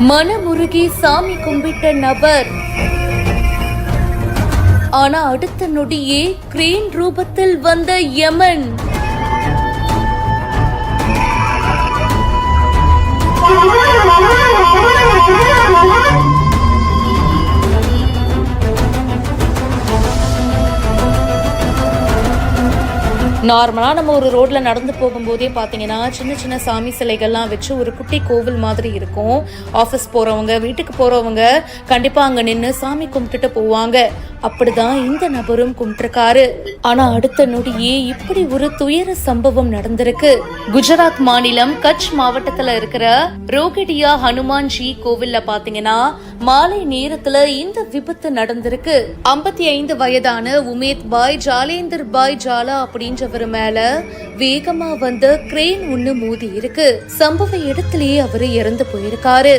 மனமுருகி சாமி கும்பிட்ட நபர், ஆனா அடுத்த நொடியே கிரேன் ரூபத்தில் வந்த யமன். நார்மலா நம்ம ஒரு ரோட்ல நடந்து போகும்போதே பாத்தீங்கன்னா சின்ன சின்ன சாமி சிலைகள்லாம் வச்சு ஒரு குட்டி கோவில் மாதிரி இருக்கும். ஆபீஸ் போறவங்க, வீட்டுக்கு போறவங்க கண்டிப்பா அங்க நின்று சாமி கும்பிட்டுட்டு போவாங்க. அப்படிதான் இந்த நபரும் கும்பிட்டிருக்காரு. ஆனா அடுத்த நொடியே இப்படி ஒரு துயர சம்பவம் நடந்திருக்கு. குஜராத் மாநிலம் கட்ச் மாவட்டத்துல இருக்கிற ரோகடியா ஹனுமான்ஜி கோவில்ல பாத்தீங்கன்னா மாலை நேரத்துல இந்த விபத்து நடந்திருக்கு. 55 வயதான உமேத் பாய் ஜாலேந்தர் பாய் ஜாலா அப்படின்றவர் மேல வேகமா வந்த கிரேன் ஒண்ணு மோதி இருக்கு. சம்பவ இடத்திலேயே அவரு இறந்து போயிருக்காரு.